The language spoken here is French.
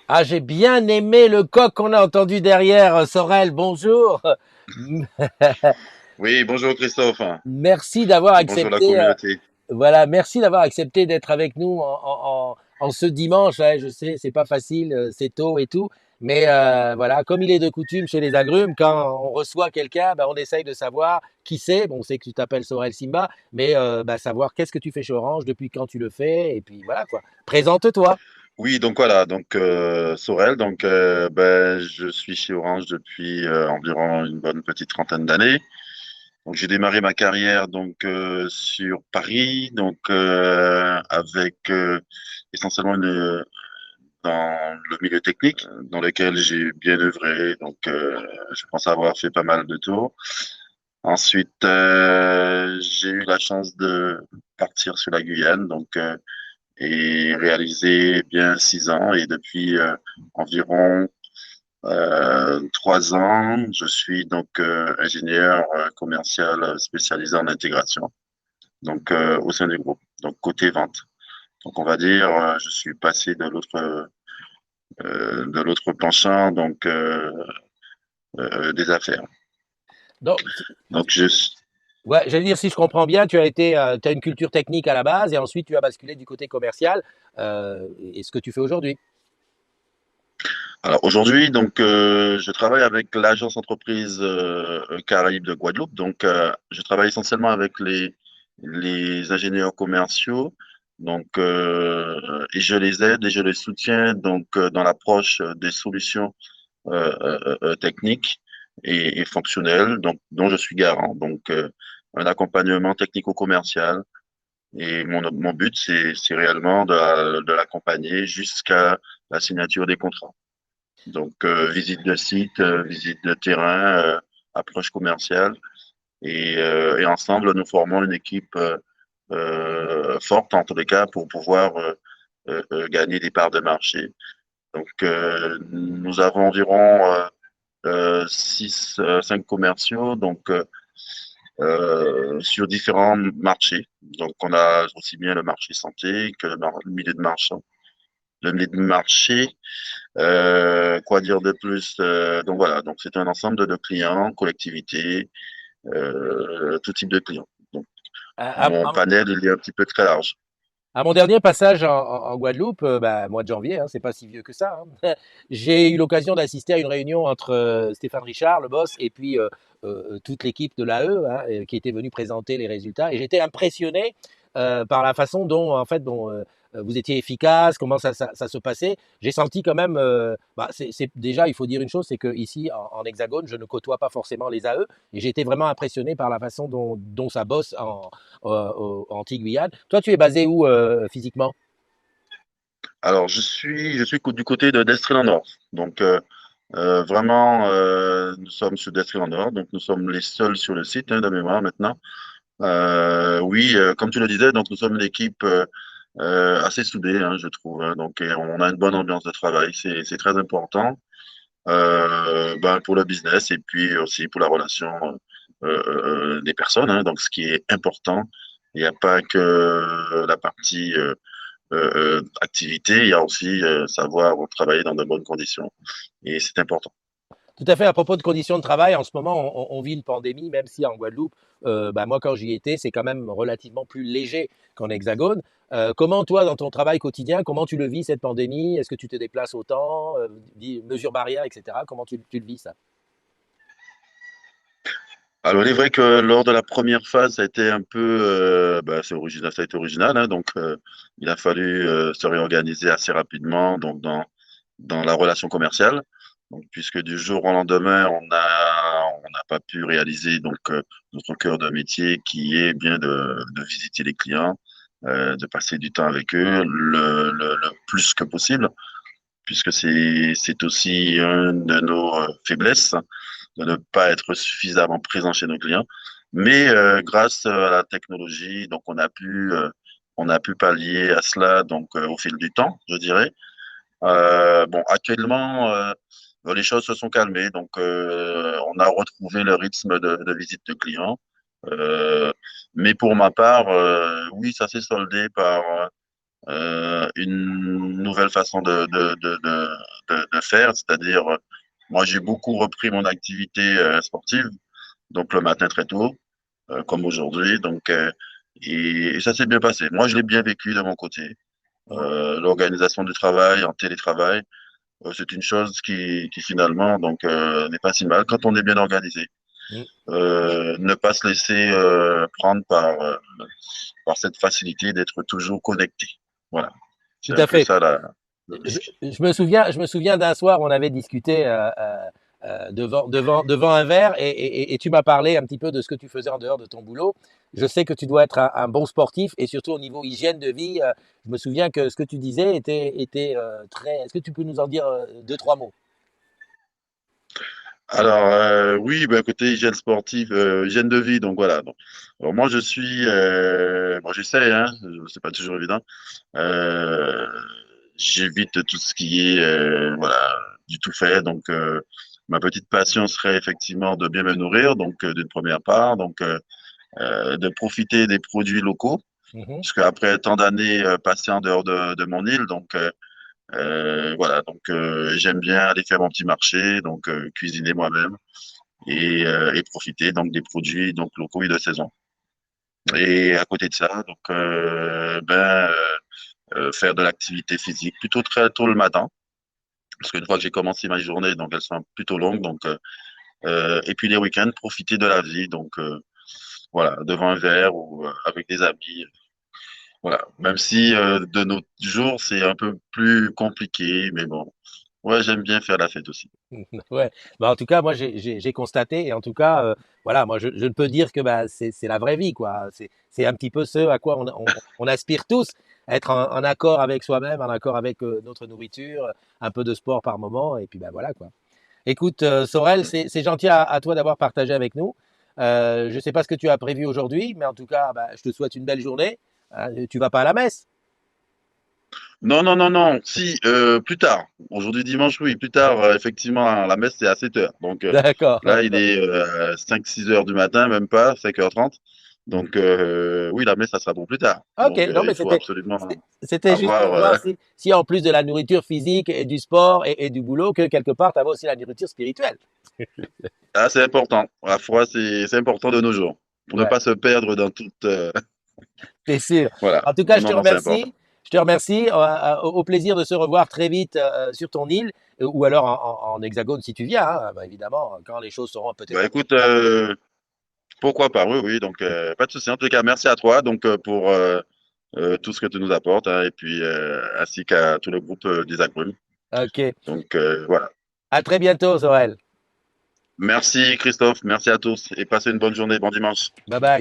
Ah, j'ai bien aimé le coq qu'on a entendu derrière, Sorel. Bonjour. Oui, bonjour Christophe. Merci d'avoir Bonjour la accepté. communauté. Voilà, merci d'avoir accepté d'être avec nous en ce dimanche. Ouais, je sais, c'est pas facile, c'est tôt et tout, mais voilà, comme il est de coutume chez les agrumes, quand on reçoit quelqu'un, ben, on essaye de savoir qui c'est. Bon, on sait que tu t'appelles Sorel Simba, mais ben, savoir qu'est-ce que tu fais chez Orange, depuis quand tu le fais, et puis voilà quoi. Présente-toi. Oui, donc voilà, donc Sorel, donc je suis chez Orange depuis environ une bonne petite trentaine d'années. Donc j'ai démarré ma carrière donc sur Paris, donc avec essentiellement dans le milieu technique, dans lequel j'ai bien œuvré. Donc je pense avoir fait pas mal de tours. Ensuite, j'ai eu la chance de partir sur la Guyane, donc et réalisé bien 6 ans. Et depuis environ 3 ans, je suis donc ingénieur commercial spécialisé en intégration, donc au sein du groupe, donc côté vente. Donc on va dire, je suis passé de l'autre penchant, donc des affaires. Donc, Donc je ouais, j'allais dire, si je comprends bien, tu as été, tu as une culture technique à la base et ensuite tu as basculé du côté commercial, et ce que tu fais aujourd'hui. alors aujourd'hui, donc je travaille avec l'agence entreprise Caraïbes de Guadeloupe. Donc je travaille essentiellement avec les ingénieurs commerciaux. Donc et je les aide et je les soutiens donc dans l'approche des solutions techniques et fonctionnelles, donc dont je suis garant. Donc un accompagnement technico-commercial. Et mon but, c'est réellement de l'accompagner jusqu'à la signature des contrats. Donc, visite de site, visite de terrain, approche commerciale. Et ensemble, nous formons une équipe forte, en tous les cas, pour pouvoir gagner des parts de marché. Donc, nous avons environ 5 commerciaux donc, sur différents marchés. Donc, on a aussi bien le marché santé que le milieu de marchand. Le milieu de marché, quoi dire de plus? Donc voilà, donc c'est un ensemble de clients, collectivités, tout type de clients. Donc À, mon à- panel, il est un petit peu très large. À mon dernier passage en Guadeloupe, bah, mois de janvier, hein, c'est pas si vieux que ça, hein, j'ai eu l'occasion d'assister à une réunion entre Stéphane Richard, le boss, et puis toute l'équipe de l'AE, hein, qui était venue présenter les résultats. Et j'étais impressionné par la façon dont, en fait, dont vous étiez efficace, comment ça se passait. J'ai senti quand même, bah, déjà, il faut dire une chose, c'est que ici, en Hexagone, je ne côtoie pas forcément les AE, et j'ai été vraiment impressionné par la façon dont ça bosse en Antilles-Guyane. Toi, tu es basé où physiquement? Alors je suis du côté de d'Estréland-Nord. Donc vraiment, nous sommes sur d'Estréland-Nord. Donc nous sommes les seuls sur le site de mémoire maintenant. Oui, comme tu le disais, donc nous sommes une équipe assez soudée, hein, je trouve, hein. Donc on a une bonne ambiance de travail. C'est très important. Ben, pour le business et puis aussi pour la relation des personnes, hein. Donc, ce qui est important, il n'y a pas que la partie activité, il y a aussi savoir travailler dans de bonnes conditions. Et c'est important. Tout à fait. À propos de conditions de travail, en ce moment, on vit une pandémie, même si en Guadeloupe, bah, moi, quand j'y étais, c'est quand même relativement plus léger qu'en Hexagone. Comment, toi, dans ton travail quotidien, comment tu le vis, cette pandémie? Est-ce que tu te déplaces autant, mesures barrières, etc. Comment tu le vis, ça? Alors, il est vrai que lors de la première phase, ça a été un peu, ben, c'est original, ça a été original, hein. Donc, il a fallu se réorganiser assez rapidement, donc dans la relation commerciale. Donc, puisque du jour au lendemain, on n'a pas pu réaliser donc notre cœur de métier, qui est bien de visiter les clients, de passer du temps avec eux, le plus que possible, puisque c'est aussi une de nos faiblesses, de ne pas être suffisamment présent chez nos clients. Mais grâce à la technologie, donc on a pu pallier à cela donc au fil du temps, je dirais. Bon, actuellement, les choses se sont calmées, donc on a retrouvé le rythme de visite de clients. Euh, mais pour ma part, oui, ça s'est soldé par une nouvelle façon de faire, c'est-à-dire, moi j'ai beaucoup repris mon activité sportive, donc le matin très tôt, comme aujourd'hui, donc et ça s'est bien passé. Moi, je l'ai bien vécu de mon côté. Mm. L'organisation du travail en télétravail, c'est une chose qui finalement donc n'est pas si mal quand on est bien organisé. Mm. Ne pas se laisser prendre par cette facilité d'être toujours connecté. Voilà, Tout c'est un à peu fait. ça le risque. Je me souviens d'un soir, on avait discuté devant un verre et tu m'as parlé un petit peu de ce que tu faisais en dehors de ton boulot. Je sais que tu dois être un bon sportif et surtout au niveau hygiène de vie. Je me souviens que ce que tu disais était très. Est-ce que tu peux nous en dire deux, trois mots? Alors oui, ben côté hygiène sportive, hygiène de vie, donc voilà. Donc, alors moi je suis, bon j'essaie, hein, c'est pas toujours évident. Euh, J'évite tout ce qui est voilà du tout fait. Donc ma petite passion serait effectivement de bien me nourrir, donc d'une première part, donc de profiter des produits locaux, Mhm. puisque après tant d'années passées en dehors de mon île, donc voilà, donc j'aime bien aller faire mon petit marché, donc cuisiner moi-même et profiter donc des produits donc locaux et de saison. Et à côté de ça, donc faire de l'activité physique plutôt très tôt le matin, parce qu'une fois que j'ai commencé ma journée, donc elles sont plutôt longues, donc et puis les week-ends, profiter de la vie, donc voilà, devant un verre ou avec des amis, voilà. Même si de nos jours c'est un peu plus compliqué, mais bon, ouais, j'aime bien faire la fête aussi. Ouais. Bah, en tout cas, moi, j'ai constaté, et en tout cas, voilà, moi, je ne peux dire que bah, c'est la vraie vie, quoi. C'est un petit peu ce à quoi on aspire tous, être en accord avec soi-même, en accord avec notre nourriture, un peu de sport par moment, et puis bah, voilà, quoi. Écoute, Sorel, c'est gentil à toi d'avoir partagé avec nous. Je ne sais pas ce que tu as prévu aujourd'hui, mais en tout cas, bah, je te souhaite une belle journée. Tu vas pas à la messe? Non, non, non, non. Si, plus tard. Aujourd'hui, dimanche, oui. Plus tard, effectivement, la messe, c'est à 7 heures. Donc D'accord. là, il est 5-6 heures du matin, même pas, 5h30. Donc oui, la messe, ça sera pour plus tard. Ok, Donc non, mais il faut absolument c'était juste pour avoir. voir si en plus de la nourriture physique et du sport et du boulot, que quelque part, tu avais aussi la nourriture spirituelle. Ah, c'est important. La foi, c'est important de nos jours. Pour ne Ouais, pas se perdre dans toute. c'est sûr. Voilà. En tout cas, Non, je te non, non, c'est important. remercie. Je te remercie. Au plaisir de se revoir très vite sur ton île ou alors en hexagone si tu viens, hein, bah, évidemment, quand les choses seront peut-être Bah un peu écoute, plus calmes. pourquoi pas, oui, oui. Donc pas de souci. En tout cas, merci à toi donc pour tout ce que tu nous apportes, hein, et puis ainsi qu'à tout le groupe des agrumes. Ok. Donc voilà. À très bientôt, Sorel. Merci Christophe, merci à tous et passez une bonne journée, bon dimanche. Bye bye.